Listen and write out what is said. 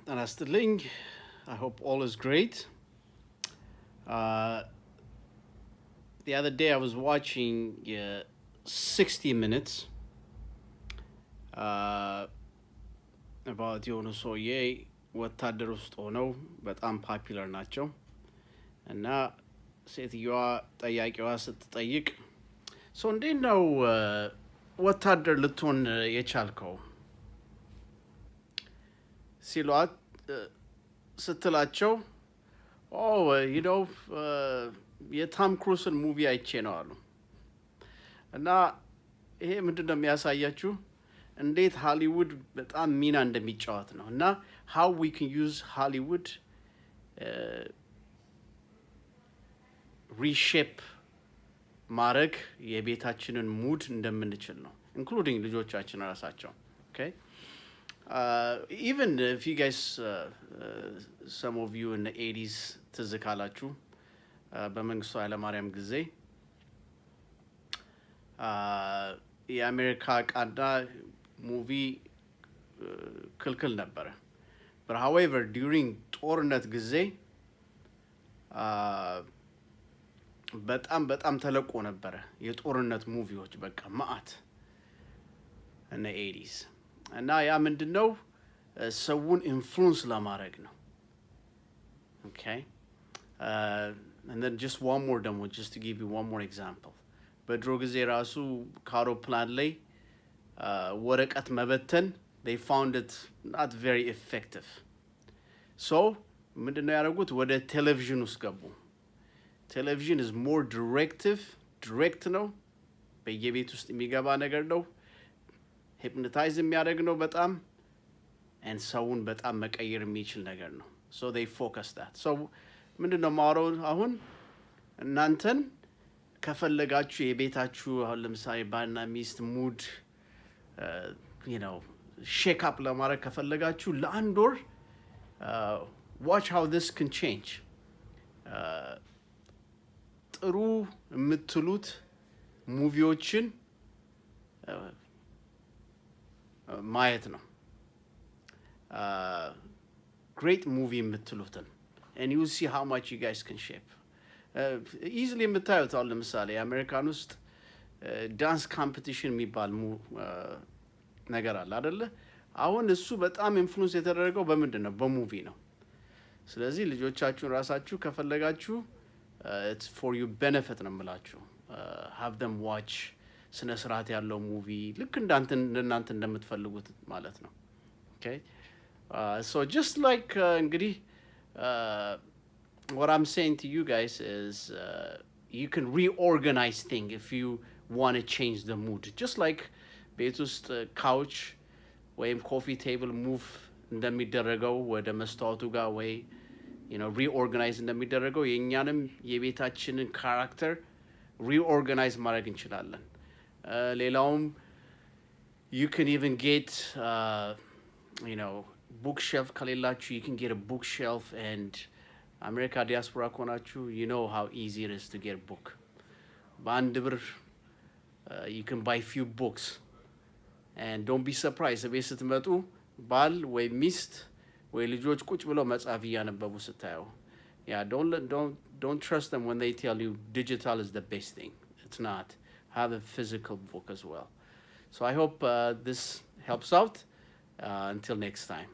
And Astadling, I hope all is great. Uh, the other day I was watching 60 Minutes uh, about የሆኑ ሰውዬ ወታደር ውስጥ ሆነው በጣም ፓፒለር ናቸው እና ሴትዮዋ ጠያቂዋ ስትጠይቅ ሰው እንዴት ነው ወታደር ልትሆን የቻልከው ሲሏት ስትላቸው የታም ክሩስን ሙቪ አይቼ ነው አሉ እና ይሄ ምንድን ነው የሚያሳያችሁ እንዴት ሃሊውድ በጣም ሚና እንደሚጫወት ነው እና how we can use Hollywood reshape ማድረግ የቤታችንን ሙድ እንደምንችል ነው including ልጆቻችን ራሳቸው okay even if you guys some of you in the 80s ትዝ ካላችሁ በመንግስቱ ኃይለማርያም ጊዜ የአሜሪካ ቃና ሙቪ ክልክል ነበረ but however during ጦርነት ጊዜ በጣም ተለቆ ነበረ የጦርነት ሙቪዎች በቃ ማአት in the 80s እና ያ ምንድነው ሰውን ኢንፍሉዌንስ ለማድረግ ነው okay and then just one more demo just to give you one more example በድሮ ጊዜ ራሱ ካሮፕላን ላይ ወረቀት መበተን they found it not very effective so ምንድነው ያደረጉት ወደ ቴሌቪዥን ውስጥ ገቡ ቴሌቪዥን is more direct ነው በየቤት ውስጥ የሚገባ ነገር ነው hypnotize የሚያደርግ ነው በጣም and ሰውን በጣም መቀየር የሚችል ነገር ነው so they focus that so ምንድነው ማውራው አሁን እናንተን ከፈለጋችሁ የቤታችሁ አሁን ለምሳሌ ባልና ሚስት ሙድ shake up ለማድረግ ከፈለጋችሁ ለአንድ ወር watch how this can change ጥሩ የምትሉት ሙቪዎችን ማየት ነው great movie የምትሉትን and you will see how much you guys can shape easily የምታዩት አሁን ለምሳሌ አሜሪካን ውስጥ ዳንስ ኮምፒቲሽን የሚባል ነገር አለ አይደለ አሁን እሱ በጣም ኢንፍሉዌንስ የተደረገው በምንድን ነው በሙቪ ነው ስለዚህ ልጆቻችሁን ራሳችሁ ከፈለጋችሁ it's for your benefit ነው የምላችሁ have them watch ስነ ስርዓት ያለው ሙቪ ልክ እናንተ እንደምትፈልጉት ማለት ነው okay so just like እንግዲህ what I'm saying to you guys is you can reorganize things if you want to change the mood just like ቤት ውስጥ ካውች ወይም ኮፊ ቴብል ሙቭ እንደሚደረገው ወደ መስታወቱ ጋር ወይ reorganize እንደሚደረገው የኛንም የቤታችንን ካራክተር reorganize ማድረግ እንችላለን ሌላውም you can even get bookshelf ከሌላችሁ you can get a bookshelf and America diaspora ከሆናችሁ you know how easy it is to get a book በአንድ ብር you can buy few books and don't be surprised ቤት ስትመጡ ባል ወይ ሚስት ወይ ልጆች ቁጭ ብለው መጽሐፍ እያነበቡ ስታዩ don't trust them when they tell you digital is the best thing it's not have a physical book as well so I hope this helps out until next time